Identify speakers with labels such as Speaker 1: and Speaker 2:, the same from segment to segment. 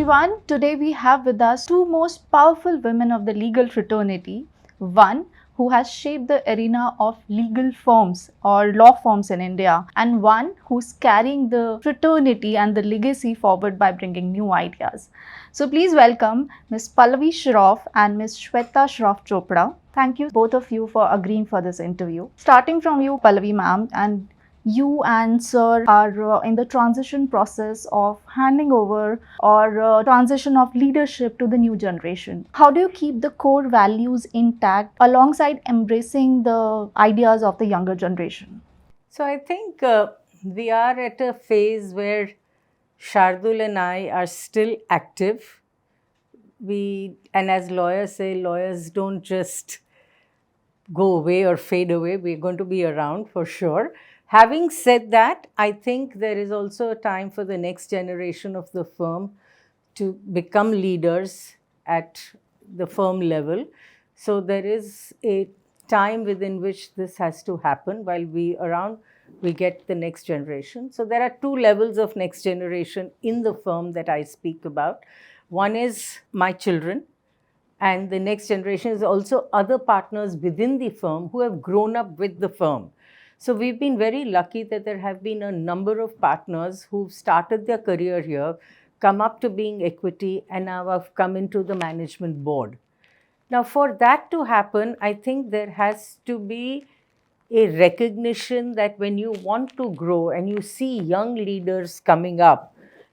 Speaker 1: everyone. Today we have with us two most powerful women of the legal fraternity. One who has shaped the arena of legal firms or law firms in India, and one who's carrying the fraternity and the legacy forward by bringing new ideas. So please welcome Ms. Pallavi Shroff and Ms. Shweta Shroff Chopra. Thank you both of you for agreeing for this interview. Starting from you, Pallavi ma'am, and you and sir are in the transition process of handing over or transition of leadership to the new generation. How do you keep the core values intact alongside embracing the ideas of the younger generation?
Speaker 2: So I think we are at a phase where Shardul and I are still active. And as lawyers say, lawyers don't just go away or fade away. We're going to be around for sure. Having said that, I think there is also a time for the next generation of the firm to become leaders at the firm level. So there is a time within which this has to happen. While we get the next generation. So there are two levels of next generation in the firm that I speak about. One is my children, and the next generation is also other partners within the firm who have grown up with the firm. So we've been very lucky that there have been a number of partners who've started their career here, come up to being equity, and now have come into the management board. Now, for that to happen, I think there has to be a recognition that when you want to grow and you see young leaders coming up,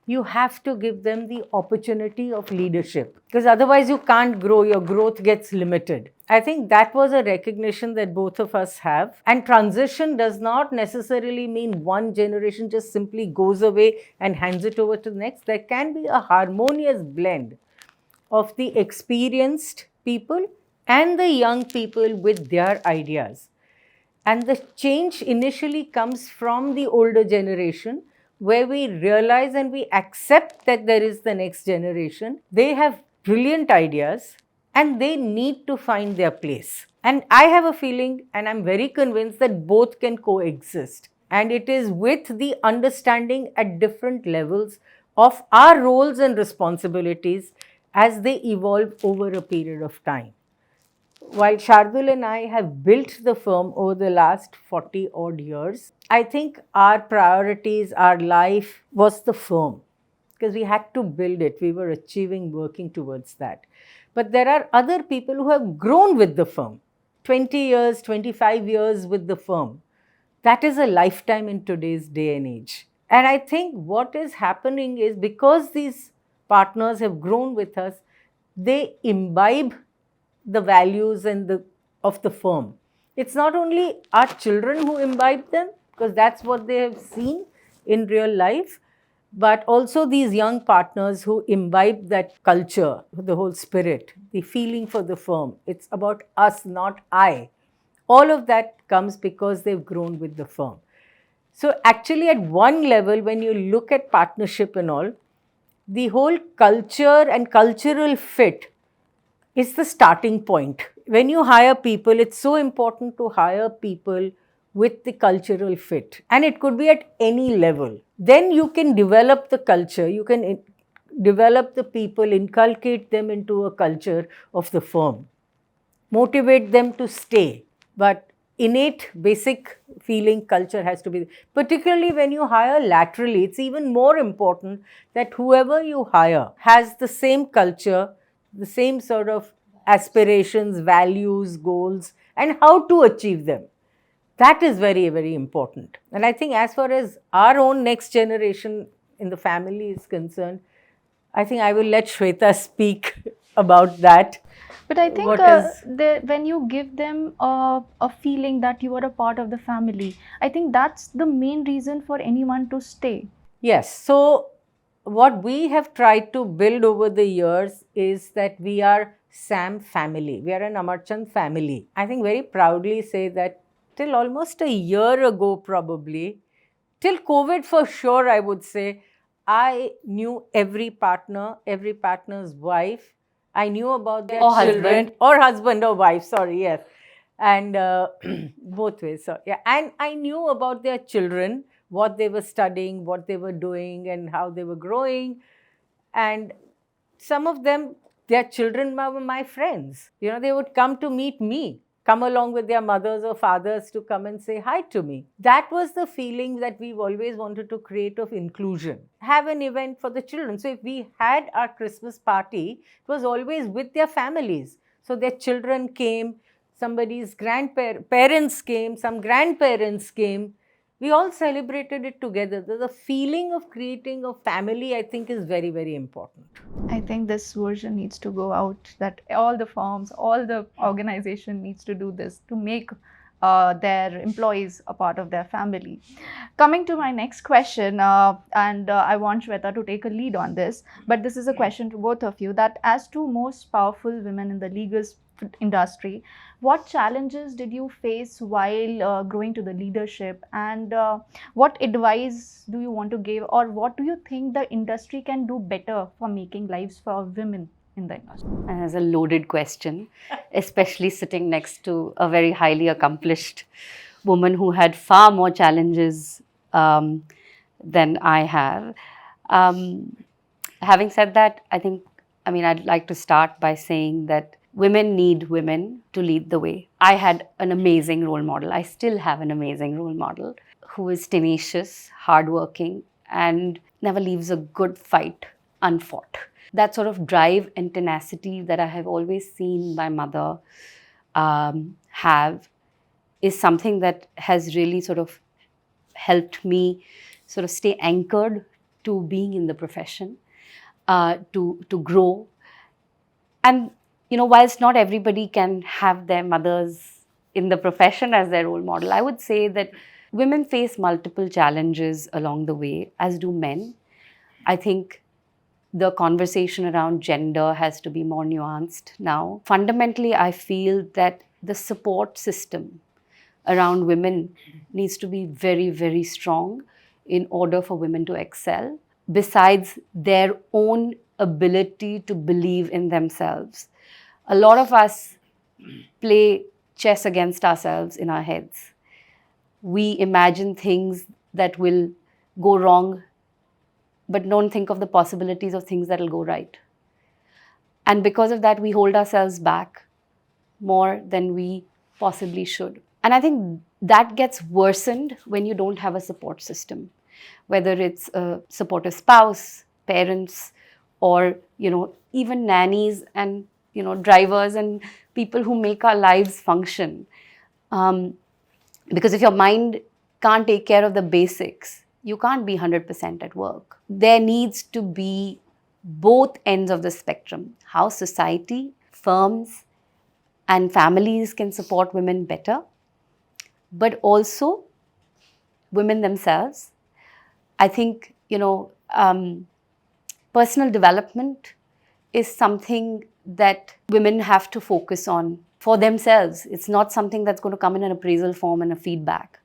Speaker 2: you have to give them the opportunity of leadership, because otherwise you can't grow, your growth gets limited. I think that was a recognition that both of us have. And transition does not necessarily mean one generation just simply goes away and hands it over to the next. There can be a harmonious blend of the experienced people and the young people with their ideas. And the change initially comes from the older generation, where we realize and we accept that there is the next generation. They have brilliant ideas and they need to find their place. And I have a feeling, and I'm very convinced, that both can coexist. And it is with the understanding at different levels of our roles and responsibilities as they evolve over a period of time. While Shardul and I have built the firm over the last 40 odd years, I think our priorities, our life was the firm, because we had to build it. We were achieving, working towards that. But there are other people who have grown with the firm, 20 years, 25 years with the firm. That is a lifetime in today's day and age. And I think what is happening is, because these partners have grown with us, they imbibe the values of the firm. It's not only our children who imbibe them, because that's what they have seen in real life, but also these young partners who imbibe that culture, the whole spirit, the feeling for the firm. It's about us, not I. All of that comes because they've grown with the firm. So actually, at one level, when you look at partnership and all, the whole culture and cultural fit is the starting point. When you hire people, it's so important to hire people with the cultural fit. And it could be at any level. Then you can develop the culture, you can develop the people, inculcate them into a culture of the firm, motivate them to stay. But innate, basic feeling culture has to be, particularly when you hire laterally, it's even more important that whoever you hire has the same culture, the same sort of aspirations, values, goals, and how to achieve them. That is very, very important. And I think as far as our own next generation in the family is concerned, I think I will let Shweta speak about that.
Speaker 1: But I think when you give them a feeling that you are a part of the family, I think that's the main reason for anyone to stay.
Speaker 2: Yes. So what we have tried to build over the years is that we are SAM family. We are an Amarchand family. I think very proudly say that till almost a year ago, probably, till COVID for sure, I would say, I knew every partner, every partner's wife. I knew about their
Speaker 1: Or
Speaker 2: children, or husband or wife, sorry, yes. And both ways, so yeah. And I knew about their children, what they were studying, what they were doing, and how they were growing. And some of them, their children were my friends. You know, they would come to meet me, come along with their mothers or fathers to come and say hi to me. That was the feeling that we've always wanted to create of inclusion. Have an event for the children. So if we had our Christmas party, it was always with their families. So their children came, somebody's parents came, some grandparents came. We all celebrated it together. The feeling of creating a family, I think, is very, very important.
Speaker 1: I think this version needs to go out, that all the firms, all the organization needs to do this to make their employees a part of their family. Coming to my next question, and I want Shweta to take a lead on this, but this is a question to both of you, that as two most powerful women in the legal industry, what challenges did you face while growing to the leadership, and what advice do you want to give, or what do you think the industry can do better for making lives for women in the industry?
Speaker 3: And that's a loaded question, especially sitting next to a very highly accomplished woman who had far more challenges than I have. Having said that, I'd like to start by saying that women need women to lead the way. I had an amazing role model. I still have an amazing role model who is tenacious, hardworking, and never leaves a good fight unfought. That sort of drive and tenacity that I have always seen my mother have is something that has really sort of helped me sort of stay anchored to being in the profession, to grow. And, whilst not everybody can have their mothers in the profession as their role model, I would say that women face multiple challenges along the way, as do men. I think the conversation around gender has to be more nuanced now. Fundamentally, I feel that the support system around women needs to be very, very strong in order for women to excel, besides their own ability to believe in themselves. A lot of us play chess against ourselves in our heads. We imagine things that will go wrong, but don't think of the possibilities of things that will go right. And because of that, we hold ourselves back more than we possibly should. And I think that gets worsened when you don't have a support system, whether it's a supportive spouse, parents, or, even nannies and, drivers and people who make our lives function. Because if your mind can't take care of the basics, you can't be 100% at work. There needs to be both ends of the spectrum. How society, firms, and families can support women better, but also women themselves. I think, personal development is something that women have to focus on for themselves. It's not something that's going to come in an appraisal form and a feedback.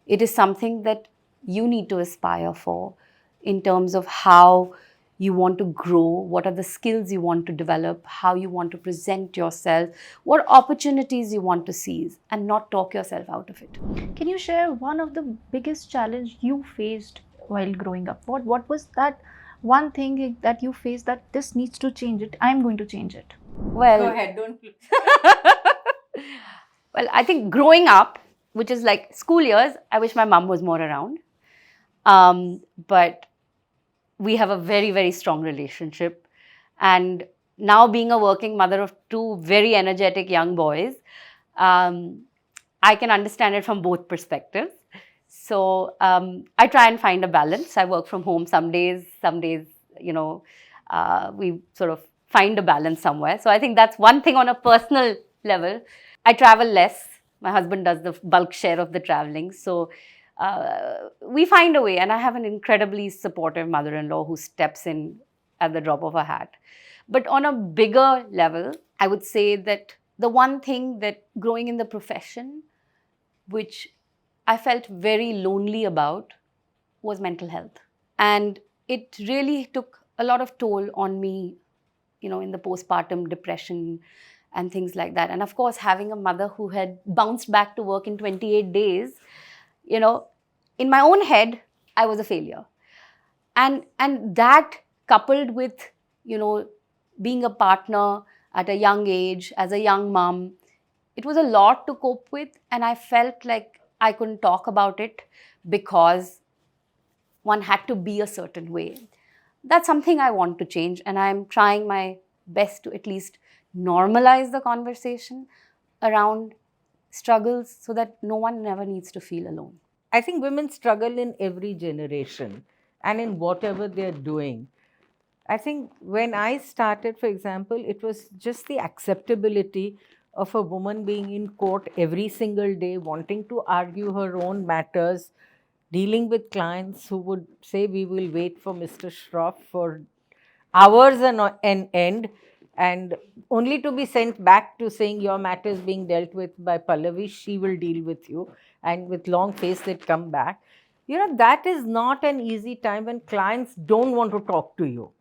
Speaker 3: It is something that you need to aspire for in terms of how you want to grow, what are the skills you want to develop, how you want to present yourself, what opportunities you want to seize, and not talk yourself out of it.
Speaker 1: Can you share one of the biggest challenge you faced while growing up? What was that one thing that you faced that this needs to change it, I'm going to change it?
Speaker 3: Well,
Speaker 2: Go ahead, don't.
Speaker 3: Well, I think growing up, which is like school years, I wish my mom was more around. But we have a very, very strong relationship. And now being a working mother of two very energetic young boys, I can understand it from both perspectives. So I try and find a balance. I work from home some days, we sort of find a balance somewhere. So I think that's one thing on a personal level. I travel less. My husband does the bulk share of the traveling. So we find a way, and I have an incredibly supportive mother-in-law who steps in at the drop of a hat. But on a bigger level, I would say that the one thing that growing in the profession, which I felt very lonely about, was mental health. And it really took a lot of toll on me, in the postpartum depression and things like that. And of course, having a mother who had bounced back to work in 28 days, in my own head, I was a failure. And that coupled with, being a partner at a young age, as a young mom, it was a lot to cope with, and I felt like I couldn't talk about it because one had to be a certain way. That's something I want to change, and I'm trying my best to at least normalize the conversation around struggles so that no one never needs to feel alone.
Speaker 2: I think women struggle in every generation and in whatever they're doing. I think when I started, for example, it was just the acceptability of a woman being in court every single day, wanting to argue her own matters, dealing with clients who would say, "We will wait for Mr. Shroff for hours and an end," and only to be sent back to saying, "Your matter is being dealt with by Pallavi, she will deal with you," and with long face they'd come back. That is not an easy time when clients don't want to talk to you.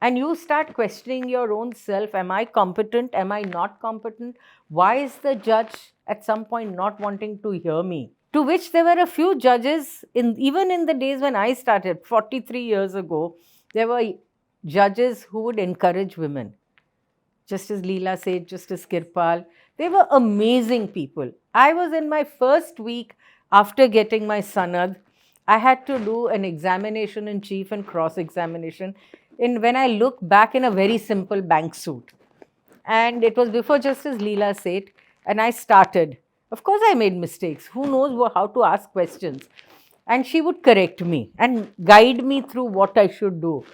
Speaker 2: And you start questioning your own self. Am I competent? Am I not competent? Why is the judge at some point not wanting to hear me? To which there were a few judges, even in the days when I started, 43 years ago, there were judges who would encourage women. Justice Leela Seth, Justice Kirpal, they were amazing people. I was in my first week after getting my sanad. I had to do an examination in chief and cross-examination. When I look back, in a very simple bank suit. And it was before Justice Leela Seth, and I started. Of course, I made mistakes. Who knows how to ask questions? And she would correct me and guide me through what I should do.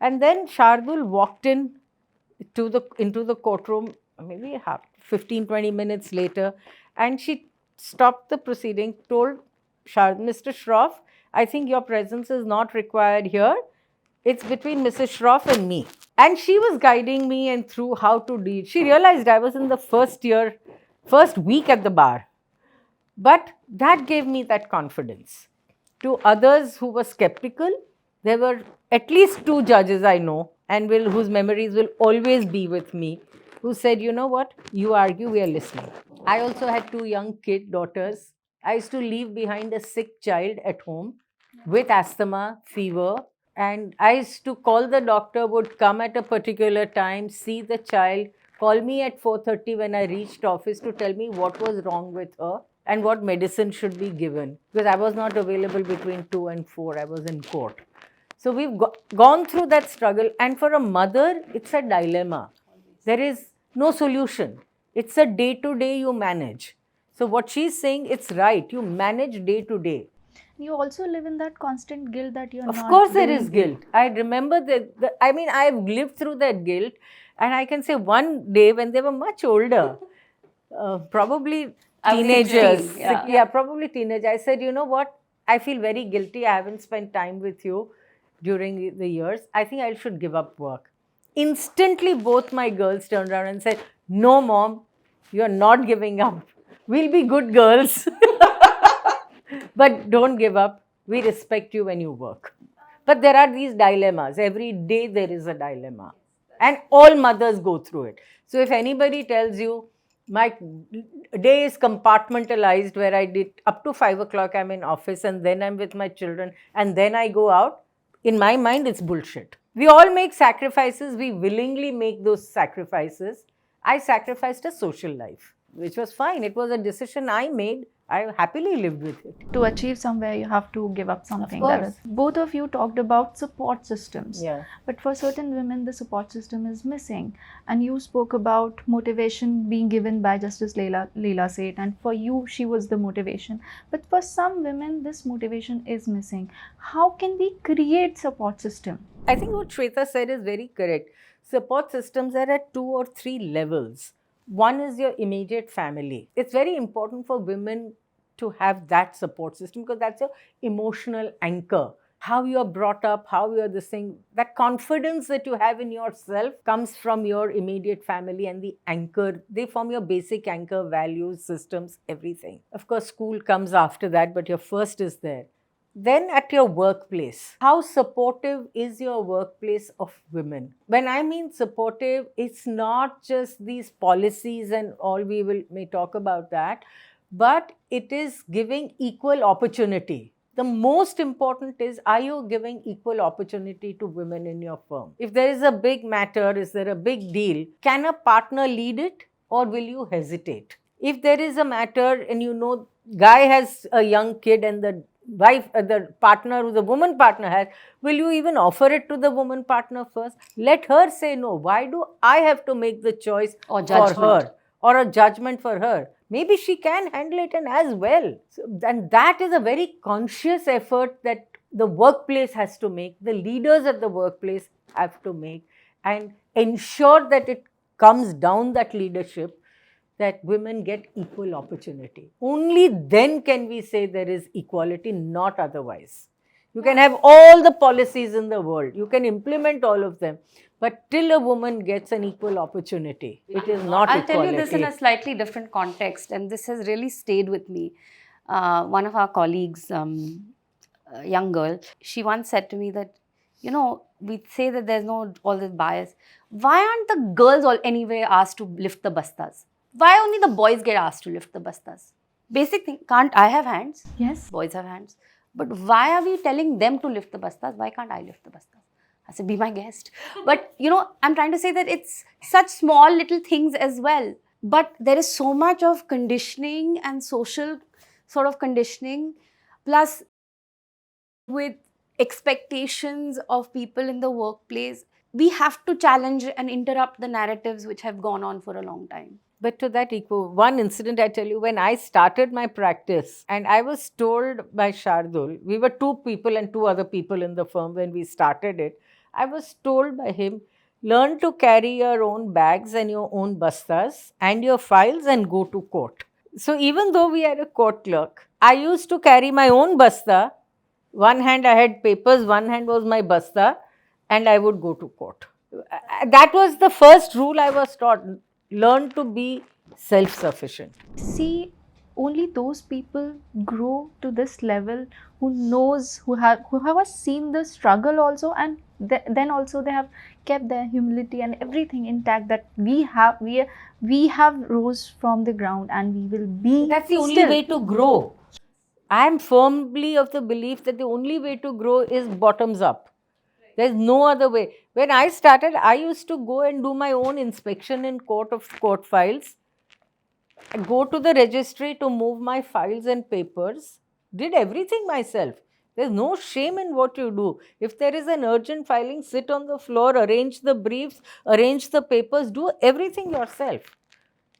Speaker 2: And then Shardul walked into the courtroom, maybe 15-20 minutes later, and she stopped the proceeding, told Mr. Shroff, "I think your presence is not required here. It's between Mrs. Shroff and me." And she was guiding me and through how to deal. She realized I was in the first week at the bar. But that gave me that confidence. To others who were skeptical, there were at least 2 judges I know and whose memories will always be with me, who said, "You know what, you argue, we are listening." I also had 2 young daughters. I used to leave behind a sick child at home with asthma, fever, and I used to call the doctor, would come at a particular time, see the child, call me at 4:30 when I reached office to tell me what was wrong with her and what medicine should be given, because I was not available between 2 and 4. I was in court. So we've gone through that struggle, and for a mother, it's a dilemma. There is no solution. It's a day-to-day you manage. So what she's saying, it's right. You manage day to day.
Speaker 1: You also live in that constant guilt that you're not.
Speaker 2: Of course, there
Speaker 1: doing
Speaker 2: is guilt. I remember that. I've lived through that guilt, and I can say one day when they were much older, probably teenagers. Probably teenagers. I said, "You know what? I feel very guilty. I haven't spent time with you during the years. I think I should give up work." Instantly, both my girls turned around and said, "No, Mom, you're not giving up. We'll be good girls." But don't give up. We respect you when you work. But there are these dilemmas. Every day there is a dilemma. And all mothers go through it. So if anybody tells you, my day is compartmentalized where I did up to 5 o'clock, I'm in office and then I'm with my children and then I go out, in my mind, it's bullshit. We all make sacrifices. We willingly make those sacrifices. I sacrificed a social life, which was fine. It was a decision I made. I happily lived with it.
Speaker 1: To achieve somewhere, you have to give up something.
Speaker 2: Of course.
Speaker 1: Both of you talked about support systems.
Speaker 2: Yeah.
Speaker 1: But for certain women, the support system is missing. And you spoke about motivation being given by Justice Leela Seth, and for you, she was the motivation. But for some women, this motivation is missing. How can we create support system?
Speaker 2: I think what Shweta said is very correct. Support systems are at 2 or 3 levels. One is your immediate family. It's very important for women to have that support system because that's your emotional anchor. How you are brought up, how you are this thing, that confidence that you have in yourself comes from your immediate family and the anchor. They form your basic anchor, values, systems, everything. Of course, school comes after that, but your first is there. Then at your workplace, how supportive is your workplace of women? When I mean supportive, it's not just these policies and all, may talk about that, but it is giving equal opportunity. The most important is, are you giving equal opportunity to women in your firm? If there is a big matter, is there a big deal, can a partner lead it or will you hesitate? If there is a matter and you know guy has a young kid and the wife, the partner who the woman partner has, will you even offer it to the woman partner first? Let her say no. Why do I have to make the choice
Speaker 3: Or
Speaker 2: for
Speaker 3: judgment.
Speaker 2: her or a judgment for her? Maybe she can handle it and as well. So, and that is a very conscious effort that the workplace has to make, the leaders at the workplace have to make, and ensure that it comes down that leadership, that women get equal opportunity. Only then can we say there is equality, not otherwise. You can have all the policies in the world, you can implement all of them, but till a woman gets an equul opportunity, it is not
Speaker 3: I'll
Speaker 2: equality.
Speaker 3: tell you this in a slightly different context, and this has really stayed with me. One of our colleagues, a young girl, she once said to me that, you know, we say that there's no all this bias. Why aren't the girls all anyway asked to lift the bastas? Why only the boys get asked to lift the bastas? Basic thing. Can't I have hands?
Speaker 1: Yes.
Speaker 3: Boys have hands. But why are we telling them to lift the bastas? Why can't I lift the bastas? I said, be my guest. But, you know, I'm trying to say that it's such small little things as well. But there is so much of conditioning and social sort of conditioning, plus with expectations of people in the workplace. We have to challenge and interrupt the narratives which have gone on for a long time.
Speaker 2: But to that equal, one incident I tell you, when I started my practice and I was told by Shardul, we were two people and two other people in the firm when we started it. I was told by him, learn to carry your own bags and your own bastas and your files and go to court. So even though we had a court clerk, I used to carry my own basta. One hand I had papers, one hand was my basta, and I would go to court. That was the first rule I was taught. Learn to be self-sufficient.
Speaker 1: See, only those people grow to this level who knows, who have seen the struggle also, and then also they have kept their humility and everything intact, that we have rose from the ground and we will be.
Speaker 2: That's the only
Speaker 1: still.
Speaker 2: way to grow. I am firmly of the belief that the only way to grow is bottoms up. There's no other way. When I started, I used to go and do my own inspection in court files. I go to the registry to move my files and papers. Did everything myself. There's no shame in what you do. If there is an urgent filing, sit on the floor, arrange the briefs, arrange the papers, do everything yourself.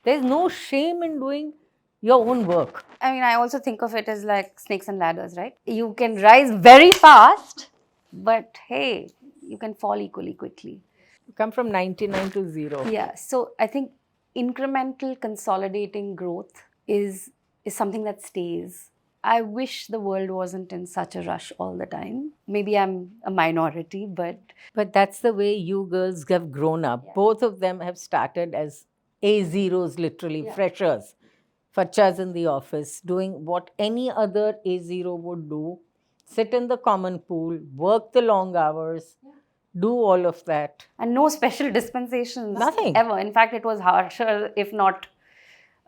Speaker 2: There's no shame in doing your own work.
Speaker 3: I mean, I also think of it as like snakes and ladders, right? You can rise very fast, but hey, you can fall equally quickly.
Speaker 2: You come from 99 to 0.
Speaker 3: Yeah, so I think incremental consolidating growth is something that stays. I wish the world wasn't in such a rush all the time. Maybe I'm a minority, but
Speaker 2: that's the way you girls have grown up.
Speaker 3: Yeah.
Speaker 2: Both of them have started as A0s, literally,
Speaker 3: Yeah.
Speaker 2: freshers, fachas in the office, doing what any other A0 would do. Sit in the common pool, work the long hours, do all of that.
Speaker 3: and no special dispensations.
Speaker 2: Nothing.
Speaker 3: Ever. In fact, it was harsher, if not,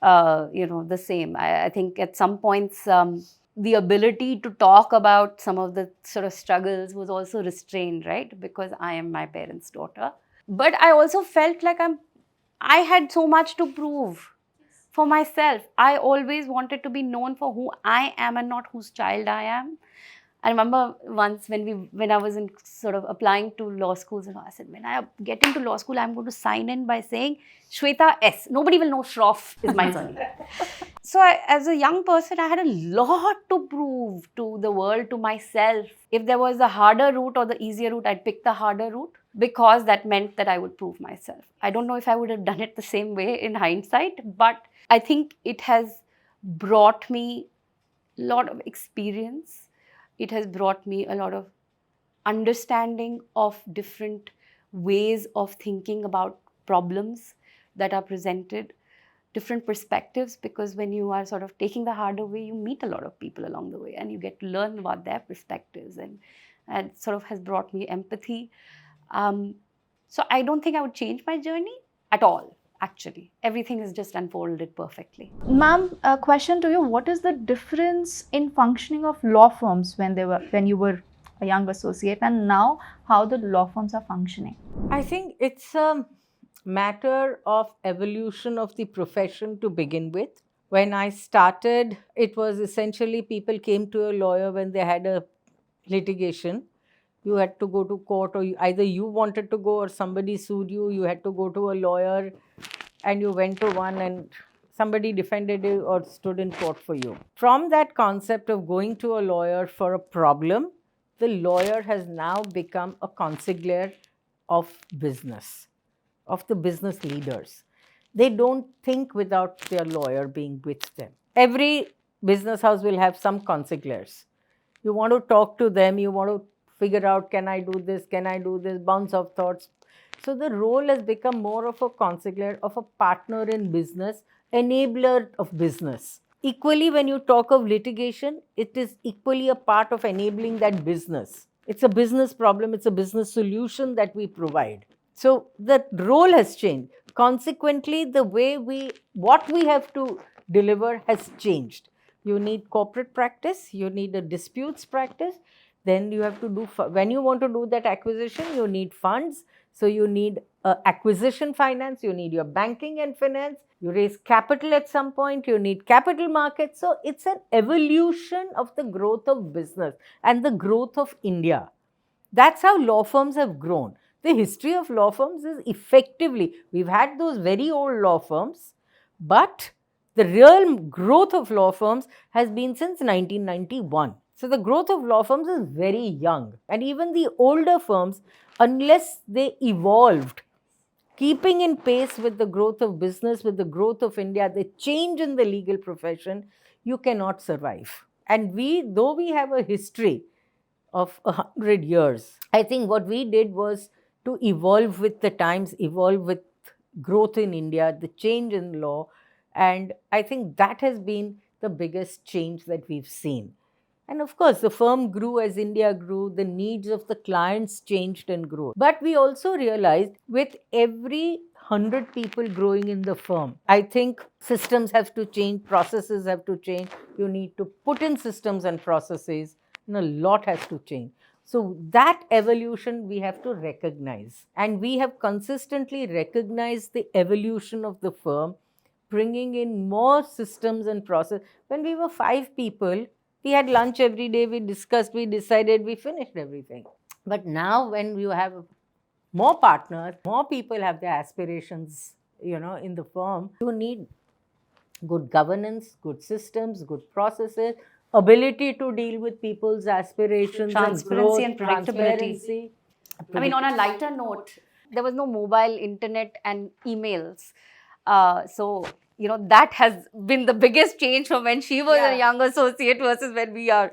Speaker 3: the same. I think at some points, the ability to talk about some of the sort of struggles was also restrained, right? Because I am my parents' daughter. But I also felt like I had so much to prove for myself. I always wanted to be known for who I am and not whose child I am. I remember once when I was in sort of applying to law schools, and I said, when I get into law school, I'm going to sign in by saying Shweta S. Nobody will know Shroff is my surname. So as a young person, I had a lot to prove to the world, to myself. If there was a harder route or the easier route, I'd pick the harder route because that meant that I would prove myself. I don't know if I would have done it the same way in hindsight, but I think it has brought me a lot of experience. It has brought me a lot of understanding of different ways of thinking about problems that are presented, different perspectives, because when you are sort of taking the harder way, you meet a lot of people along the way and you get to learn about their perspectives, and it sort of has brought me empathy. So I don't think I would change my journey at all. actually. Everything has just unfolded perfectly.
Speaker 1: Ma'am, a question to you. What is the difference in functioning of law firms when you were a young associate, and now how the law firms are functioning?
Speaker 2: I think it's a matter of evolution of the profession to begin with. When I started, it was essentially people came to a lawyer when they had a litigation. You had to go to court, or either you wanted to go or somebody sued you. You had to go to a lawyer, and you went to one, and somebody defended you or stood in court for you. From that concept of going to a lawyer for a problem, the lawyer has now become a consigliere of business, of the business leaders. They don't think without their lawyer being with them. Every business house will have some consiglieres. You want to talk to them, you want to figure out, can I do this, bounce off thoughts. So the role has become more of a consigliere, of a partner in business, enabler of business. Equally, when you talk of litigation, it is equally a part of enabling that business. It's a business problem, it's a business solution that we provide. So the role has changed. Consequently, what we have to deliver has changed. You need corporate practice, you need a disputes practice, then you have to do, when you want to do that acquisition, you need funds. So you need acquisition finance, you need your banking and finance, you raise capital at some point, you need capital markets. So it's an evolution of the growth of business and the growth of India. That's how law firms have grown. The history of law firms is effectively, we've had those very old law firms, but the real growth of law firms has been since 1991. So the growth of law firms is very young. And even the older firms, unless they evolved, keeping in pace with the growth of business, with the growth of India, the change in the legal profession, you cannot survive. And though we have a history of 100 years, I think what we did was to evolve with the times, evolve with growth in India, the change in law. And I think that has been the biggest change that we've seen. And of course, the firm grew as India grew, the needs of the clients changed and grew. But we also realized with every 100 people growing in the firm, I think systems have to change, processes have to change. You need to put in systems and processes, and a lot has to change. So that evolution we have to recognize. And we have consistently recognized the evolution of the firm, bringing in more systems and process. When we were 5 people, we had lunch every day, we discussed, we decided, we finished everything. But now when you have more partners, more people have their aspirations, in the firm, you need good governance, good systems, good processes, ability to deal with people's aspirations,
Speaker 3: Transparency and
Speaker 2: growth,
Speaker 3: predictability. I mean, on a lighter note, there was no mobile, internet, and emails. So, that has been the biggest change from when she was a young associate versus when we are.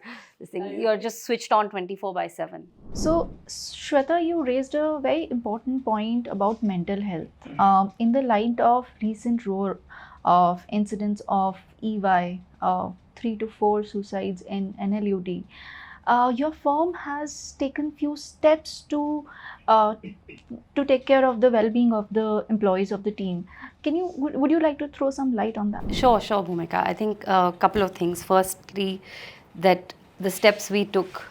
Speaker 3: You're just switched on 24/7.
Speaker 1: So, Shweta, you raised a very important point about mental health. In the light of recent roar of incidents of EY, 3 to 4 suicides in NLUD, your firm has taken few steps to take care of the well-being of the employees of the team. Would you like to throw some light on that?
Speaker 3: Sure, Bhumika. I think a couple of things. Firstly, that the steps we took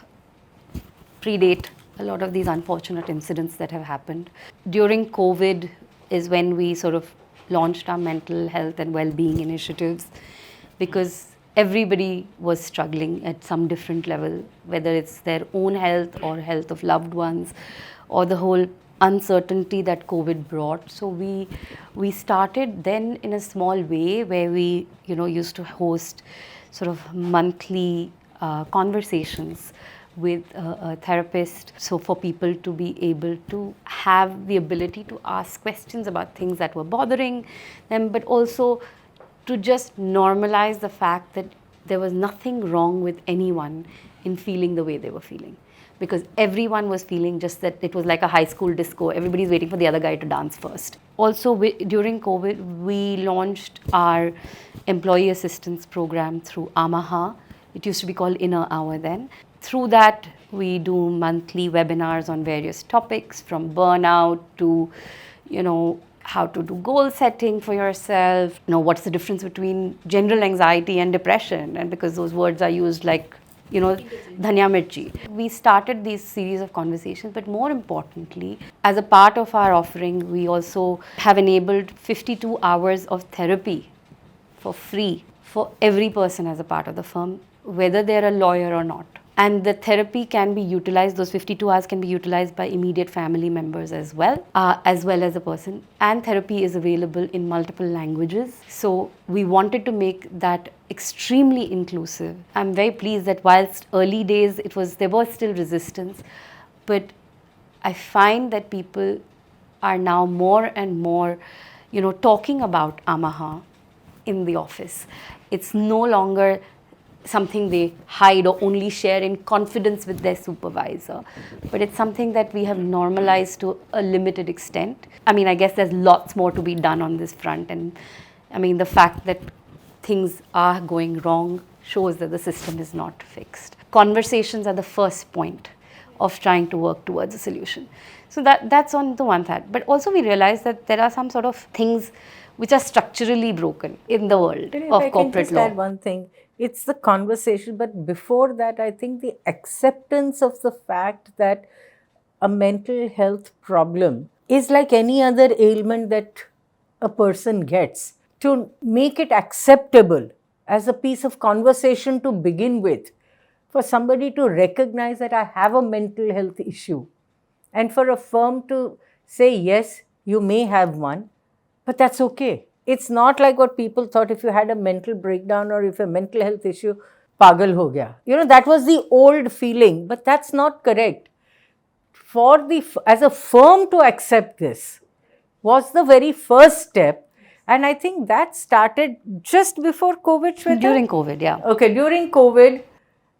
Speaker 3: predate a lot of these unfortunate incidents that have happened. During COVID is when we sort of launched our mental health and well-being initiatives, because everybody was struggling at some different level, whether it's their own health or health of loved ones, or the whole uncertainty that COVID brought. So we started then in a small way where we used to host sort of monthly conversations with a therapist, so for people to be able to have the ability to ask questions about things that were bothering them, but also to just normalize the fact that there was nothing wrong with anyone in feeling the way they were feeling. Because everyone was feeling just that it was like a high school disco. Everybody's waiting for the other guy to dance first. Also, during COVID, we launched our employee assistance program through Amaha. It used to be called Inner Hour then. Through that, we do monthly webinars on various topics, from burnout to, how to do goal setting for yourself, what's the difference between general anxiety and depression, and because those words are used like, dhanya mirchi. We started these series of conversations, but more importantly, as a part of our offering, we also have enabled 52 hours of therapy for free for every person as a part of the firm, whether they're a lawyer or not. And the therapy can be utilized, those 52 hours can be utilized by immediate family members as well as a person. And therapy is available in multiple languages. So we wanted to make that extremely inclusive. I'm very pleased that whilst early days there was still resistance, but I find that people are now more and more, talking about Amaha in the office. It's no longer something they hide or only share in confidence with their supervisor, but it's something that we have normalized to a limited extent. I mean, I guess there's lots more to be done on this front, and I mean, the fact that things are going wrong shows that the system is not fixed. Conversations are the first point of trying to work towards a solution. So that's on the one side. But also we realize that there are some sort of things which are structurally broken in the world
Speaker 2: If
Speaker 3: of
Speaker 2: I can
Speaker 3: corporate
Speaker 2: just
Speaker 3: law.
Speaker 2: add one thing. It's the conversation, but before that, I think the acceptance of the fact that a mental health problem is like any other ailment that a person gets. To make it acceptable as a piece of conversation to begin with, for somebody to recognize that I have a mental health issue, and for a firm to say, yes, you may have one, but that's okay. It's not like what people thought if you had a mental breakdown or if a mental health issue, pagal ho gaya. That was the old feeling, but that's not correct. As a firm to accept this was the very first step, and I think that started just before COVID, Shweta?
Speaker 3: During COVID, yeah.
Speaker 2: Okay, during COVID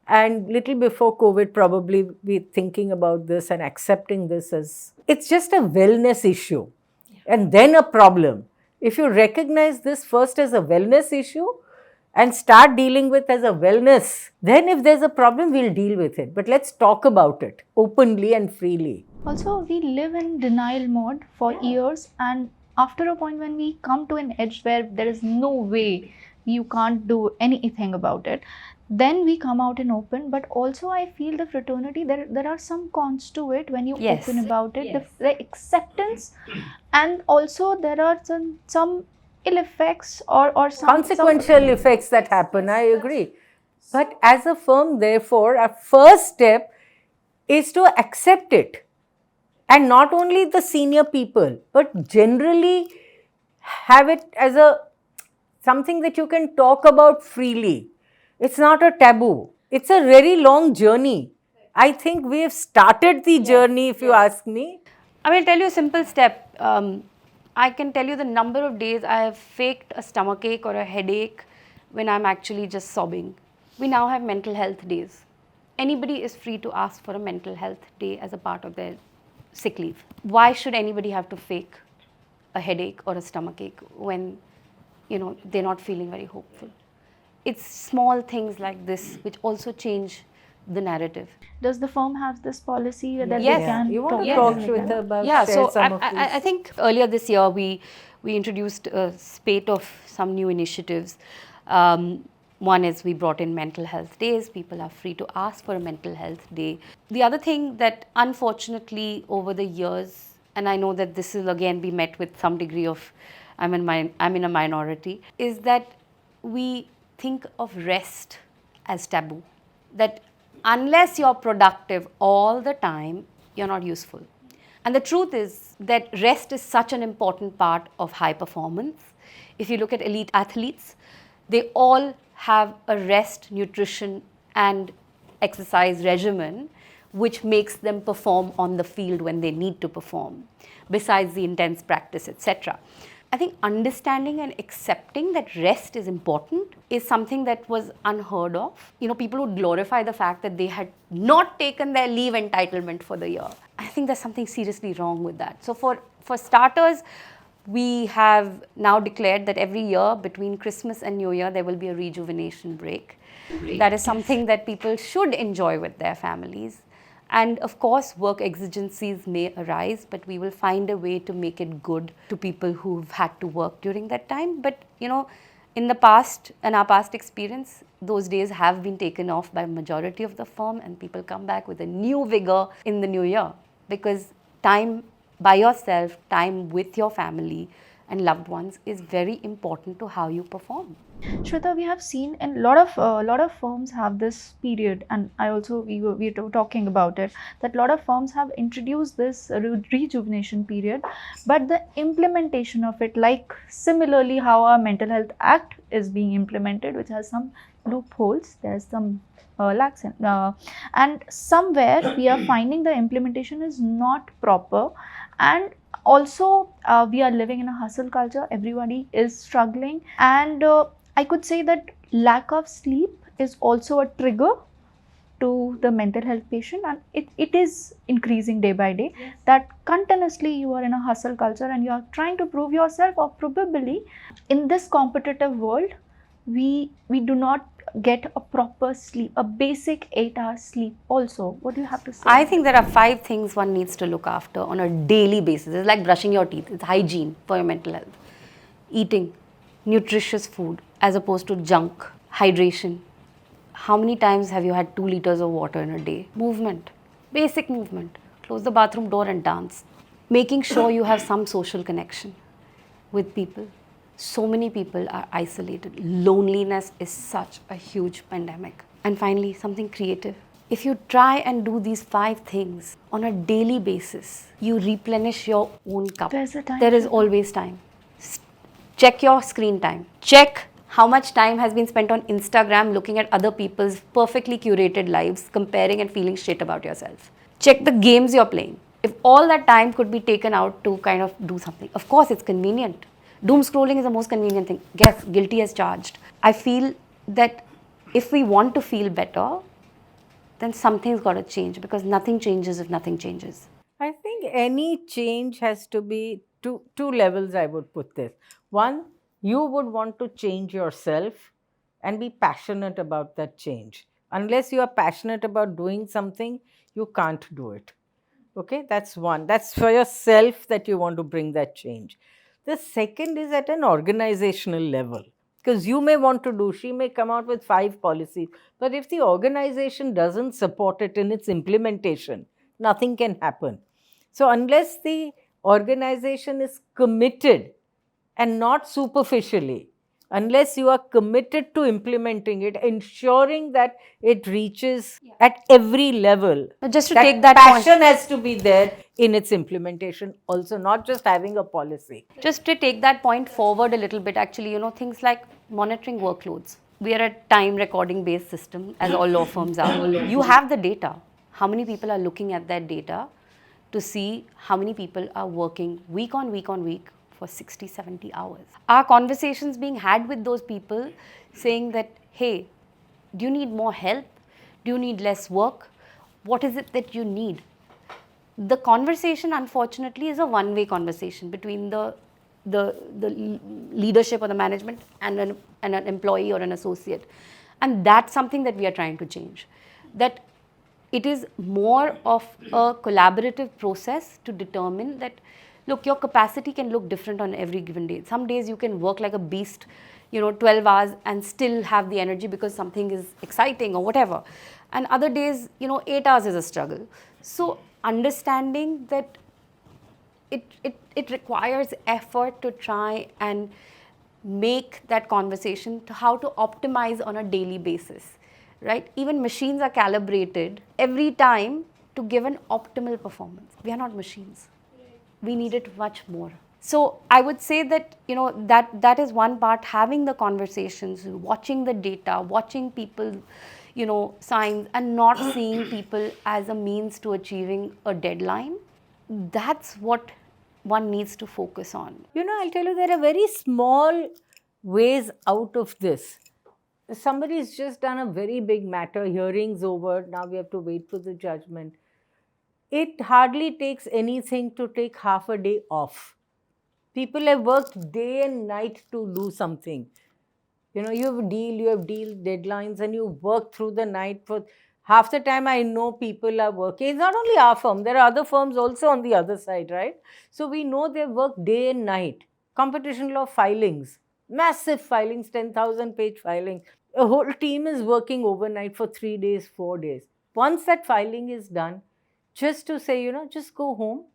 Speaker 2: and little before COVID, probably we thinking about this and accepting this as it's just a wellness issue and then a problem. If you recognize this first as a wellness issue and start dealing with as a wellness, then if there's a problem, we'll deal with it. But let's talk about it openly and freely.
Speaker 1: Also, we live in denial mode for years, and after a point when we come to an edge where there is no way you can't do anything about it, then we come out in open. But also I feel the fraternity, there are some cons to it when you
Speaker 3: Yes.
Speaker 1: open about it.
Speaker 3: Yes.
Speaker 1: The acceptance, and also there are some ill effects or some
Speaker 2: Consequential effects that happen, I agree. But as a firm, therefore, our first step is to accept it. And not only the senior people, but generally have it as something that you can talk about freely. It's not a taboo. It's a very long journey. I think we have started the journey, if you ask me.
Speaker 3: I will tell you a simple step. I can tell you the number of days I have faked a stomachache or a headache when I'm actually just sobbing. We now have mental health days. Anybody is free to ask for a mental health day as a part of their sick leave. Why should anybody have to fake a headache or a stomachache when they're not feeling very hopeful? It's small things like this which also change the narrative.
Speaker 1: Does the firm have this policy that
Speaker 3: Yes.
Speaker 1: they can
Speaker 2: You want to
Speaker 1: talk
Speaker 2: talk
Speaker 1: about
Speaker 2: with her about
Speaker 3: Yeah,
Speaker 2: share
Speaker 3: so
Speaker 2: some of these?
Speaker 3: I think earlier this year we introduced a spate of some new initiatives. One is we brought in mental health days. People are free to ask for a mental health day. The other thing that unfortunately over the years, and I know that this will again be met with some degree of, I'm in a minority, is that we think of rest as taboo. That unless you're productive all the time, you're not useful. And the truth is that rest is such an important part of high performance. If you look at elite athletes, they all have a rest, nutrition and exercise regimen which makes them perform on the field when they need to perform, besides the intense practice, etc. I think understanding and accepting that rest is important is something that was unheard of. People would glorify the fact that they had not taken their leave entitlement for the year. I think there's something seriously wrong with that. So for starters, we have now declared that every year between Christmas and New Year, there will be a rejuvenation break. That is something that people should enjoy with their families. And of course, work exigencies may arise, but we will find a way to make it good to people who've had to work during that time. But, in the past, in our past experience, those days have been taken off by majority of the firm, and people come back with a new vigor in the new year, because time by yourself, time with your family and loved ones is very important to how you perform.
Speaker 1: Shweta, we have seen in lot of firms have this period, and I also we were talking about it, that lot of firms have introduced this rejuvenation period, but the implementation of it, like similarly how our Mental Health Act is being implemented, which has some loopholes, there's some lacks in, and somewhere we are finding the implementation is not proper, and also we are living in a hustle culture, everybody is struggling, and I could say that lack of sleep is also a trigger to the mental health patient, and it is increasing day by day. Yes. That continuously you are in a hustle culture and you are trying to prove yourself, or probably in this competitive world we do not get a proper sleep, a basic 8 hours sleep also. What do you have to say?
Speaker 3: I think there are 5 things one needs to look after on a daily basis. It's like brushing your teeth. It's hygiene for your mental health. Eating nutritious food as opposed to junk. Hydration. How many times have you had 2 liters of water in a day? Movement. Basic movement. Close the bathroom door and dance. Making sure you have some social connection with people. So many people are isolated. Loneliness is such a huge pandemic. And finally, something creative. If you try and do these 5 things on a daily basis, you replenish your own cup.
Speaker 1: There's a time.
Speaker 3: There is always time. Check your screen time. Check how much time has been spent on Instagram looking at other people's perfectly curated lives, comparing and feeling shit about yourself. Check the games you're playing. If all that time could be taken out to kind of do something, of course it's convenient. Doom scrolling is the most convenient thing. Yes, guilty as charged. I feel that if we want to feel better, then something's got to change, because nothing changes if nothing changes.
Speaker 2: I think any change has to be two levels, I would put this. One, you would want to change yourself and be passionate about that change. Unless you are passionate about doing something, you can't do it. Okay, that's one. That's for yourself that you want to bring that change. The second is at an organizational level. Because you may want to do, she may come out with 5 policies, but if the organization doesn't support it in its implementation, nothing can happen. So, unless the organization is committed and not superficially, unless you are committed to implementing it, ensuring that it reaches at every level.
Speaker 3: But just to take that
Speaker 2: passion has to be there in its implementation also, not just having a policy.
Speaker 3: Just to take that point forward a little bit, actually, things like monitoring workloads. We are a time recording based system, as all law firms are. You have the data. How many people are looking at that data to see how many people are working week on week on week for 60, 70 hours? Are conversations being had with those people saying that, hey, do you need more help? Do you need less work? What is it that you need? The conversation, unfortunately, is a one-way conversation between the leadership or the management and an employee or an associate. And that's something that we are trying to change. That it is more of a collaborative process to determine that, look, your capacity can look different on every given day. Some days you can work like a beast, 12 hours and still have the energy because something is exciting or whatever. And other days, 8 hours is a struggle. So understanding that it requires effort to try and make that conversation to how to optimize on a daily basis, right? Even machines are calibrated every time to give an optimal performance. We are not machines. We need it much more. So I would say that, that is one part, having the conversations, watching the data, watching people, signs, and not seeing people as a means to achieving a deadline. That's what one needs to focus on.
Speaker 2: I'll tell you, there are very small ways out of this. Somebody's just done a very big matter, hearings over, now we have to wait for the judgment. It hardly takes anything to take half a day off. People have worked day and night to do something. You have deal deadlines, and you work through the night for Half the time I know people are working. It's not only our firm, there are other firms also on the other side, right? So we know they work day and night. Competition law filings, massive filings, 10,000 page filings. A whole team is working overnight for 3 days, 4 days. Once that filing is done, just to say, just go home,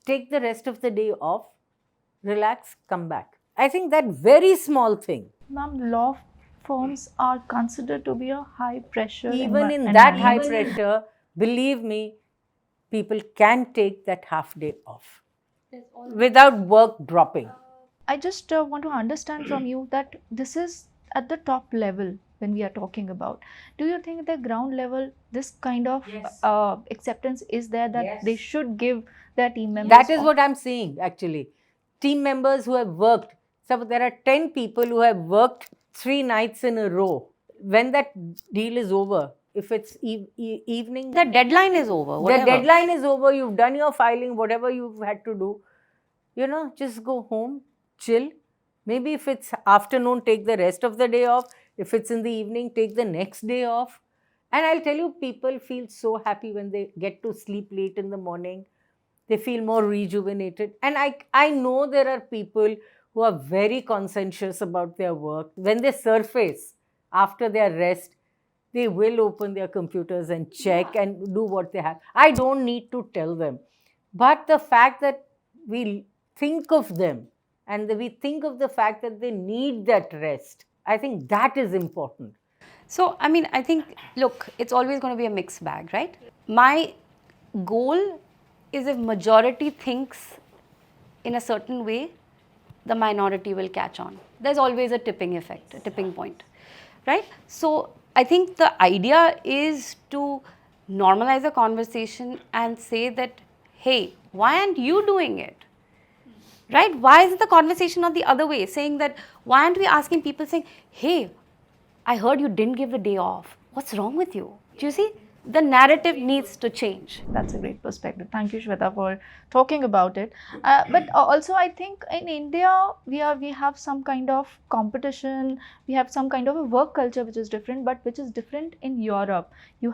Speaker 2: take the rest of the day off, relax, come back. I think that very small thing.
Speaker 1: Ma'am, law firms are considered to be a high pressure
Speaker 2: Even in that high pressure, believe me, people can take that half day off without work dropping.
Speaker 1: I just want to understand from you that this is at the top level when we are talking about. Do you think the ground level, this kind of acceptance is there that they should give their team members?
Speaker 2: That is what I'm saying actually. Team members who have worked, so there are 10 people who have worked 3 nights in a row. When that deal is over, if it's evening,
Speaker 3: The deadline is over.
Speaker 2: the
Speaker 3: Whatever.
Speaker 2: deadline is over, you've done your filing, whatever you've had to do, just go home, chill. Maybe if it's afternoon, take the rest of the day off. If it's in the evening, take the next day off. And I'll tell you, people feel so happy when they get to sleep late in the morning. They feel more rejuvenated. And I know there are people who are very conscientious about their work. When they surface after their rest, they will open their computers and check and do what they have. I don't need to tell them. But the fact that we think of them and we think of the fact that they need that rest, I think that is important.
Speaker 3: So, I mean, I think, look, it's always going to be a mixed bag, right? My goal is if majority thinks in a certain way, the minority will catch on. There's always a tipping effect, a tipping point, right? So, I think the idea is to normalize the conversation and say that, hey, why aren't you doing it? Right? Why is the conversation not the other way? Saying that, why aren't we asking people saying, hey, I heard you didn't give the day off. What's wrong with you? Do you see? The narrative needs to change.
Speaker 1: That's a great perspective. Thank you, Shweta, for talking about it. But also, I think in India, we have some kind of competition. We have some kind of a work culture which is different, but which is different in Europe. You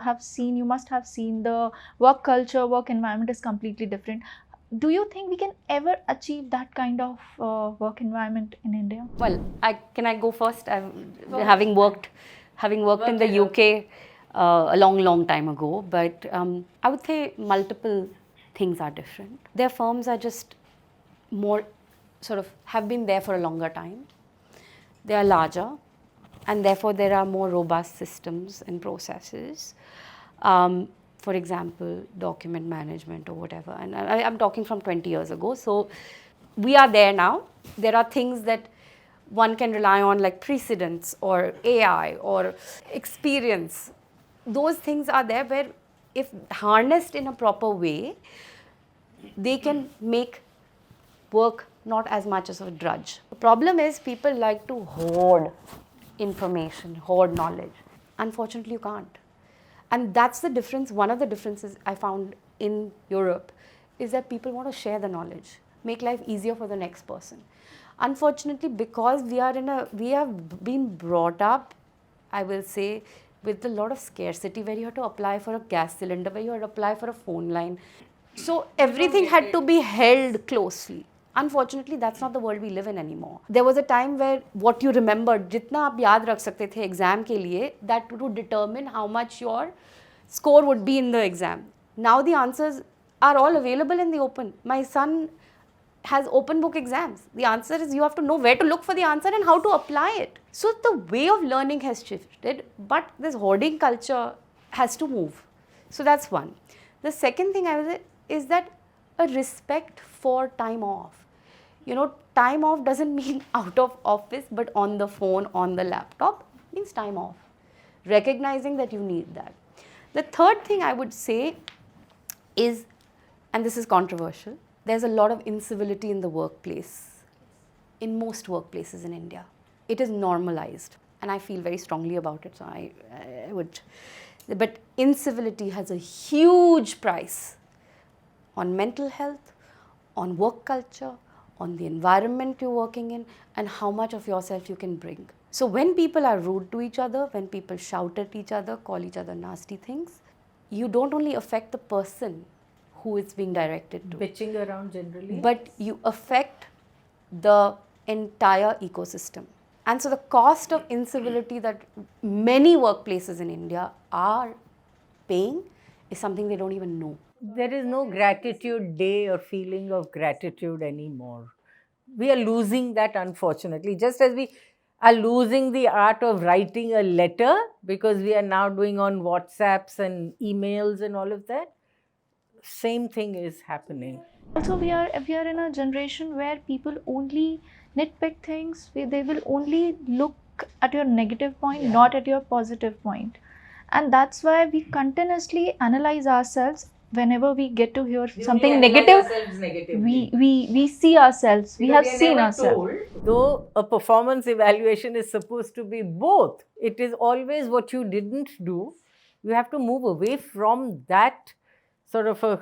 Speaker 1: must have seen the work culture, work environment is completely different. Do you think we can ever achieve that kind of work environment in India?
Speaker 3: Well, can I go first? Having worked in the UK a long time ago, but I would say multiple things are different. Their firms are just more sort of have been there for a longer time. They are larger, and therefore there are more robust systems and processes. For example, document management or whatever. And I'm talking from 20 years ago. So we are there now. There are things that one can rely on, like precedents or AI or experience. Those things are there where, if harnessed in a proper way, they can make work not as much as a drudge. The problem is people like to hoard information, hoard knowledge. Unfortunately, you can't. And that's the difference. One of the differences I found in Europe is that people want to share the knowledge, make life easier for the next person. Unfortunately, because we have been brought up, I will say, with a lot of scarcity, where you had to apply for a gas cylinder, where you had to apply for a phone line. So everything had to be held closely. Unfortunately, that's not the world we live in anymore. There was a time where what you remembered, jitna aap yaad rakh sakte the exam ke liye, that would determine how much your score would be in the exam. Now the answers are all available in the open. My son has open book exams. The answer is you have to know where to look for the answer and how to apply it. So the way of learning has shifted, but this hoarding culture has to move. So that's one. The second thing I would say is that a respect for time off. Time off doesn't mean out of office, but on the phone, on the laptop, means time off. Recognizing that you need that. The third thing I would say is, and this is controversial, there's a lot of incivility in the workplace, in most workplaces in India. It is normalized, and I feel very strongly about it, so I would. But incivility has a huge price on mental health, on work culture, on the environment you're working in, and how much of yourself you can bring. So when people are rude to each other, when people shout at each other, call each other nasty things, you don't only affect the person who it's being directed to,
Speaker 2: Bitching around generally.
Speaker 3: but you affect the entire ecosystem. And so the cost of incivility that many workplaces in India are paying is something they don't even know.
Speaker 2: There is no gratitude day or feeling of gratitude anymore. We are losing that, unfortunately, just as we are losing the art of writing a letter because we are now doing on WhatsApps and emails and all of that. Same thing is happening.
Speaker 1: Also, we are in a generation where people only nitpick things. They will only look at your negative point, not at your positive point. And that's why we continuously analyze ourselves whenever we get to hear something negative. We see ourselves. We have seen ourselves.
Speaker 2: Though a performance evaluation is supposed to be both, it is always what you didn't do. You have to move away from that sort of a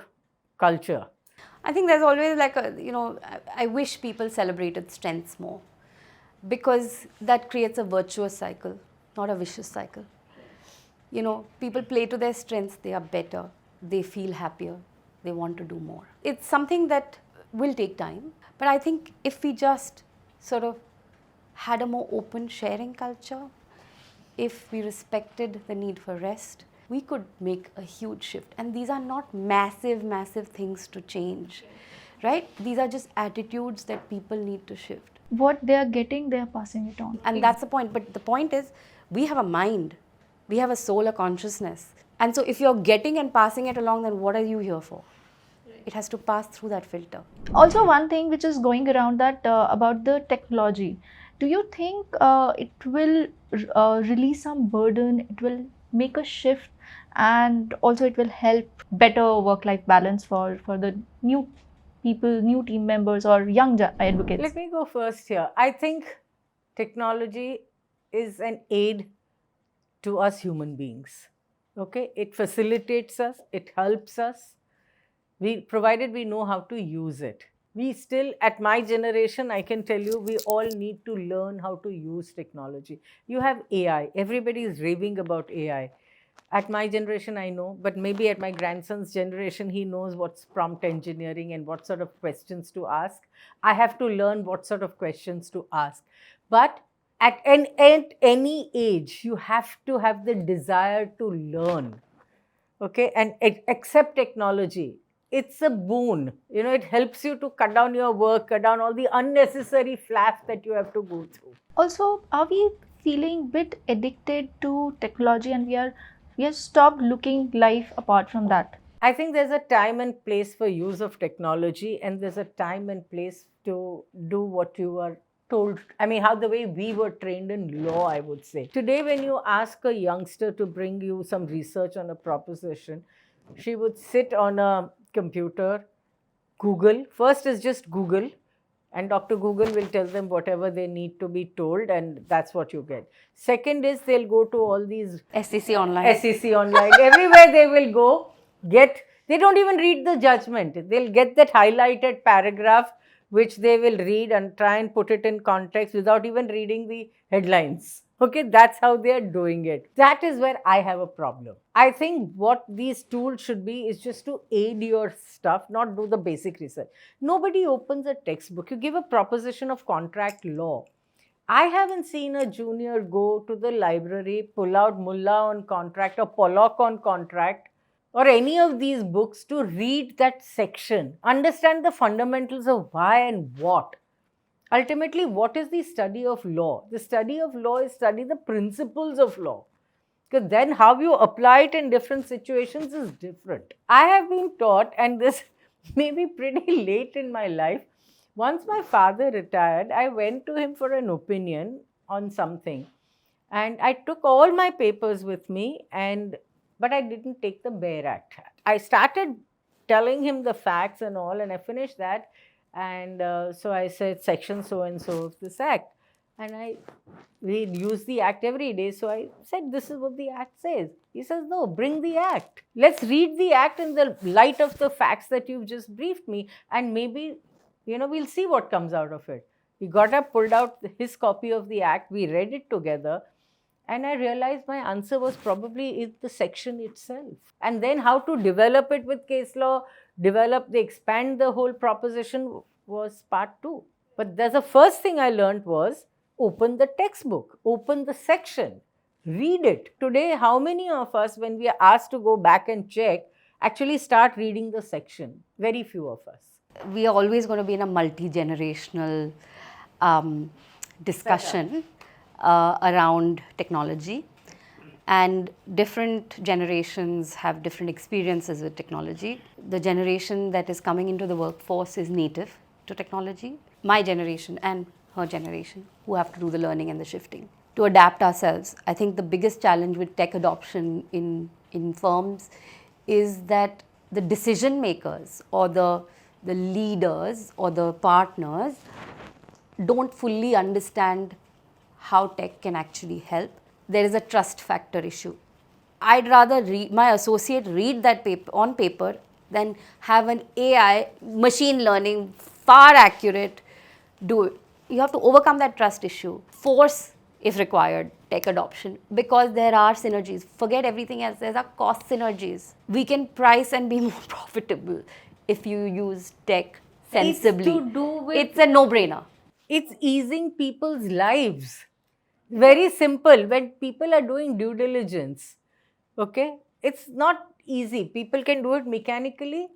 Speaker 2: culture.
Speaker 3: I think there's always like a, I wish people celebrated strengths more, because that creates a virtuous cycle, not a vicious cycle. People play to their strengths, they are better, they feel happier, they want to do more. It's something that will take time, but I think if we just sort of had a more open sharing culture, if we respected the need for rest, we could make a huge shift. And these are not massive, massive things to change, right? These are just attitudes that people need to shift.
Speaker 1: What they are getting, they are passing it on.
Speaker 3: And that's the point. But the point is, we have a mind, we have a soul, a consciousness. And so if you're getting and passing it along, then what are you here for? It has to pass through that filter.
Speaker 1: Also, one thing which is going around that about the technology, do you think it will release some burden, it will make a shift, and also it will help better work-life balance for the new people, new team members or young advocates?
Speaker 2: Let me go first here. I think technology is an aid to us human beings. Okay, it facilitates us, it helps us, provided we know how to use it. We still, at my generation, I can tell you, we all need to learn how to use technology. You have AI. Everybody is raving about AI. At my generation, I know, but maybe at my grandson's generation, he knows what's prompt engineering and what sort of questions to ask. I have to learn what sort of questions to ask. But at any age, you have to have the desire to learn, okay, and accept technology. It's a boon. It helps you to cut down your work, cut down all the unnecessary flaff that you have to go through.
Speaker 1: Also, are we feeling a bit addicted to technology and we have stopped looking life apart from that?
Speaker 2: I think there's a time and place for use of technology, and there's a time and place to do what you are told. I mean, how the way we were trained in law, I would say. Today, when you ask a youngster to bring you some research on a proposition, she would sit on a computer, Google. First is just Google, and Dr. Google will tell them whatever they need to be told, and that's what you get. Second is they'll go to all these
Speaker 3: SEC Online.
Speaker 2: Everywhere they will go, they don't even read the judgment. They'll get that highlighted paragraph, which they will read and try and put it in context without even reading the headlines. Okay, that's how they are doing it. That is where I have a problem. I think what these tools should be is just to aid your stuff, not do the basic research. Nobody opens a textbook. You give a proposition of contract law. I haven't seen a junior go to the library, pull out Mullah on contract or Pollock on contract or any of these books to read that section, understand the fundamentals of why and what. Ultimately, what is the study of law? The study of law is study the principles of law. Because then how you apply it in different situations is different. I have been taught, and this may be pretty late in my life, once my father retired, I went to him for an opinion on something. And I took all my papers with me, but I didn't take the Bare Act. I started telling him the facts and all, and I finished that. And so I said, section so-and-so of this act. And we use the act every day. So I said, this is what the act says. He says, no, bring the act. Let's read the act in the light of the facts that you've just briefed me. And maybe, we'll see what comes out of it. He got up, pulled out his copy of the Act, we read it together, and I realized my answer was probably in the section itself. And then how to develop it with case law, expand the whole proposition was part two. But the first thing I learned was open the textbook, open the section, read it. Today, how many of us, when we are asked to go back and check, actually start reading the section? Very few of us.
Speaker 3: We are always going to be in a multi-generational discussion around technology, and different generations have different experiences with technology. The generation that is coming into the workforce is native to technology. My generation and her generation, who have to do the learning and the shifting to adapt ourselves. I think the biggest challenge with tech adoption in firms is that the decision makers or the leaders or the partners don't fully understand how tech can actually help. There is a trust factor issue. I'd rather my associate read that paper on paper than have an AI, machine learning, far accurate, do it. You have to overcome that trust issue. Force, if required, tech adoption, because there are synergies. Forget everything else, there are cost synergies. We can price and be more profitable if you use tech sensibly. It's a no-brainer.
Speaker 2: It's easing people's lives. Very simple. When people are doing due diligence, okay, it's not easy. People can do it mechanically,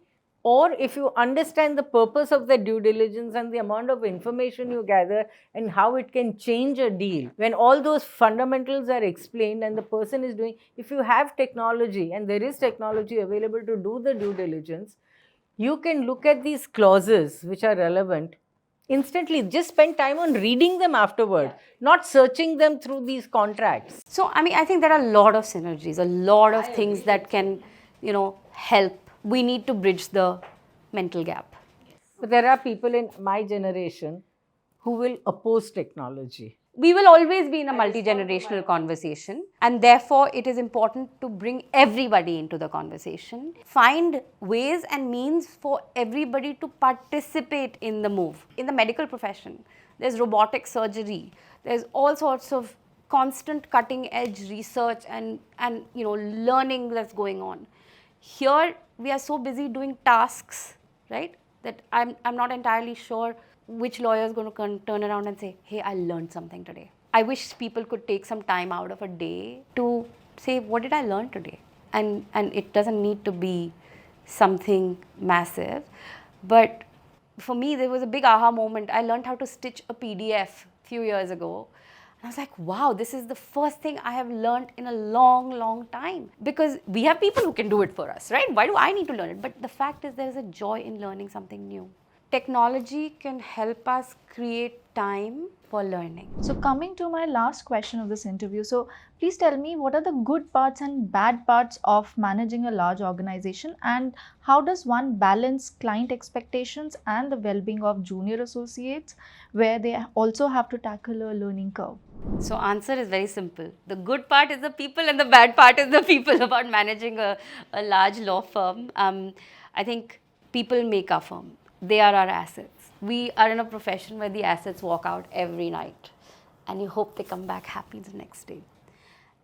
Speaker 2: or if you understand the purpose of the due diligence and the amount of information you gather and how it can change a deal, when all those fundamentals are explained and the person is doing, if you have technology and there is technology available to do the due diligence, you can look at these clauses which are relevant instantly. Just spend time on reading them afterward, not searching them through these contracts.
Speaker 3: So, I think there are a lot of synergies, a lot of things that can, help. We need to bridge the mental gap.
Speaker 2: But there are people in my generation who will oppose technology.
Speaker 3: We will always be in a multi-generational conversation, and therefore it is important to bring everybody into the conversation. Find ways and means for everybody to participate in the move. In the medical profession, there's robotic surgery, there's all sorts of constant cutting edge research and learning that's going on. Here we are so busy doing tasks, right, that I'm not entirely sure which lawyer is going to turn around and say, hey, I learned something today. I wish people could take some time out of a day to say, what did I learn today? And it doesn't need to be something massive. But for me, there was a big aha moment. I learned how to stitch a PDF a few years ago. And I was like, wow, this is the first thing I have learned in a long, long time. Because we have people who can do it for us, right? Why do I need to learn it? But the fact is, there is a joy in learning something new. Technology can help us create time for learning.
Speaker 1: So coming to my last question of this interview, so please tell me, what are the good parts and bad parts of managing a large organization, and how does one balance client expectations and the well-being of junior associates, where they also have to tackle a learning curve?
Speaker 3: So answer is very simple. The good part is the people and the bad part is the people about managing a large law firm. I think people make our firm. They are our assets. We are in a profession where the assets walk out every night and you hope they come back happy the next day.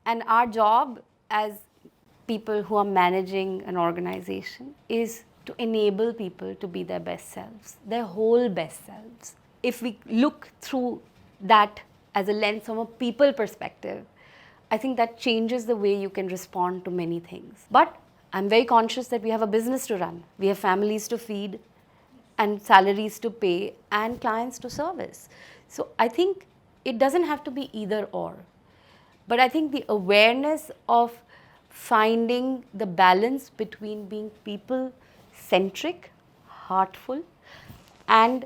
Speaker 3: And our job as people who are managing an organization is to enable people to be their best selves, their whole best selves. If we look through that as a lens from a people perspective, I think that changes the way you can respond to many things. But I'm very conscious that we have a business to run. We have families to feed, and salaries to pay, and clients to service. So I think it doesn't have to be either or. But I think the awareness of finding the balance between being people-centric, heartful, and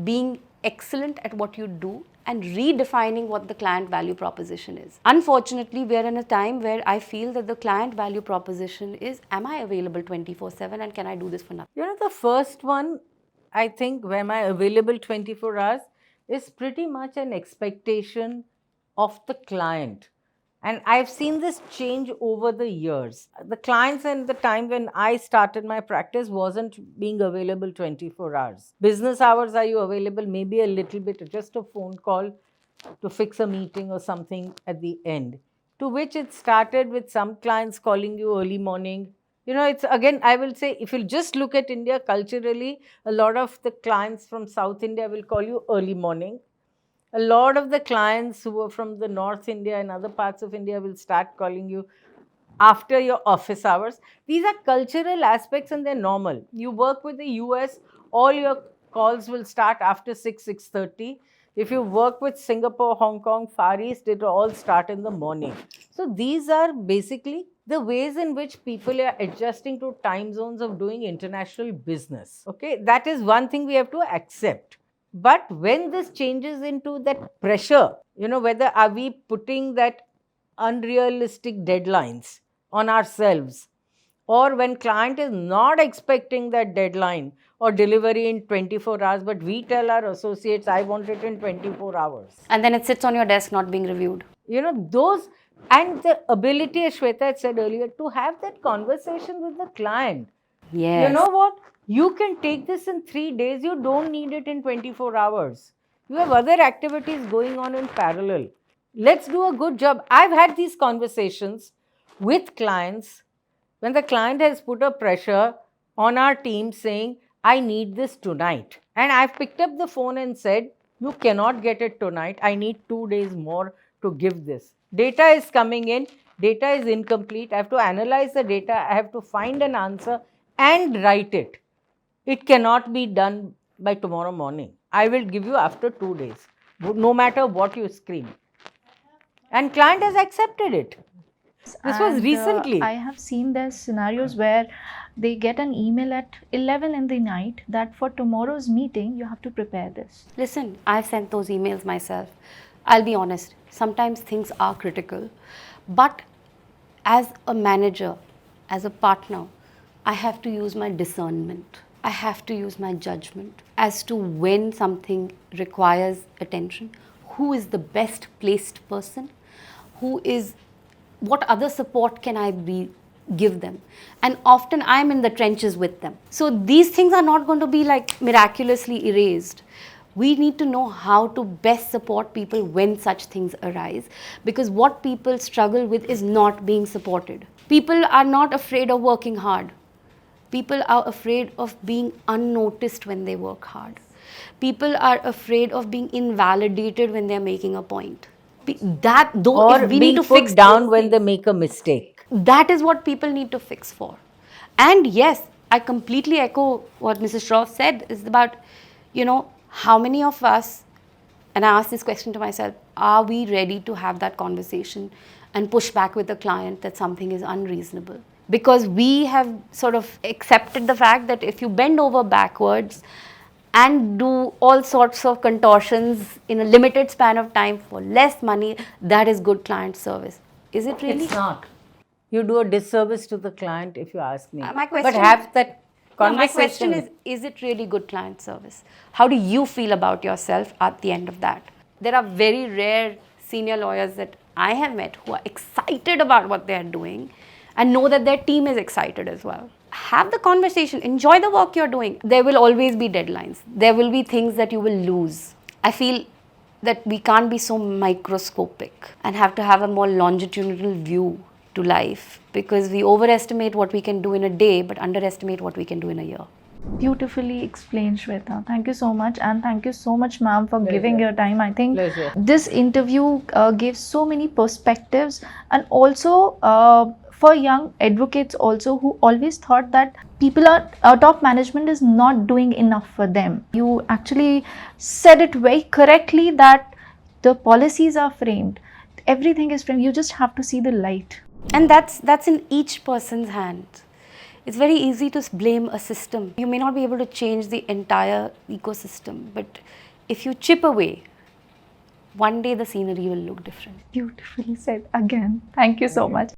Speaker 3: being excellent at what you do, and redefining what the client value proposition is. Unfortunately, we are in a time where I feel that the client value proposition is, am I available 24/7 and can I do this for nothing?
Speaker 2: The first one, I think, where am I available 24 hours, is pretty much an expectation of the client. And I've seen this change over the years. The clients in the time when I started my practice wasn't being available 24 hours. Business hours, are you available? Maybe a little bit, just a phone call to fix a meeting or something at the end. To which it started with some clients calling you early morning. You know, it's again, I will say, if you just look at India culturally, a lot of the clients from South India will call you early morning. A lot of the clients who are from the North India and other parts of India will start calling you after your office hours. These are cultural aspects and they're normal. You work with the US, all your calls will start after 6:30. If you work with Singapore, Hong Kong, Far East, it will all start in the morning. So these are basically the ways in which people are adjusting to time zones of doing international business. Okay, that is one thing we have to accept. But when this changes into that pressure, you know, whether are we putting that unrealistic deadlines on ourselves, or when client is not expecting that deadline or delivery in 24 hours, but we tell our associates, I want it in 24 hours.
Speaker 3: And then it sits on your desk not being reviewed.
Speaker 2: You know, those, and the ability, as Shweta had said earlier, to have that conversation with the client.
Speaker 3: Yes.
Speaker 2: You know what? You can take this in 3 days. You don't need it in 24 hours. You have other activities going on in parallel. Let's do a good job. I've had these conversations with clients when the client has put a pressure on our team saying, I need this tonight. And I've picked up the phone and said, you cannot get it tonight. I need 2 days more to give this. Data is coming in. Data is incomplete. I have to analyze the data. I have to find an answer and write it. It cannot be done by tomorrow morning. I will give you after 2 days, no matter what you scream. And client has accepted it. This was recently.
Speaker 1: I have seen there's scenarios where they get an email at 11 in the night that for tomorrow's meeting, you have to prepare this.
Speaker 3: Listen, I've sent those emails myself. I'll be honest, sometimes things are critical. But as a manager, as a partner, I have to use my discernment. I have to use my judgment as to when something requires attention, who is the best placed person, what other support can I give them. And often I'm in the trenches with them. So these things are not going to be like miraculously erased. We need to know how to best support people when such things arise, because what people struggle with is not being supported. People are not afraid of working hard. People are afraid of being unnoticed when they work hard. People are afraid of being invalidated when they're making a point. We need to fix
Speaker 2: down when they make a mistake.
Speaker 3: That is what people need to fix for. And yes, I completely echo what Mrs. Shaw said. Is about, how many of us, and I ask this question to myself, are we ready to have that conversation and push back with the client that something is unreasonable? Because we have sort of accepted the fact that if you bend over backwards and do all sorts of contortions in a limited span of time for less money, that is good client service. Is it really?
Speaker 2: It's not. You do a disservice to the client if you ask me.
Speaker 3: My question,
Speaker 2: but have that conversation.
Speaker 3: My question is it really good client service? How do you feel about yourself at the end of that? There are very rare senior lawyers that I have met who are excited about what they are doing and know that their team is excited as well. Have the conversation, enjoy the work you're doing. There will always be deadlines. There will be things that you will lose. I feel that we can't be so microscopic and have to have a more longitudinal view to life, because we overestimate what we can do in a day but underestimate what we can do in a year.
Speaker 1: Beautifully explained, Shweta. Thank you so much, and thank you so much, ma'am, for giving your time. I think this interview gave so many perspectives, and also for young advocates also who always thought that top management is not doing enough for them. You actually said it very correctly that the policies are framed. Everything is framed. You just have to see the light.
Speaker 3: And that's in each person's hands. It's very easy to blame a system. You may not be able to change the entire ecosystem, but if you chip away, one day the scenery will look different.
Speaker 1: Beautifully said again. Thank you so much.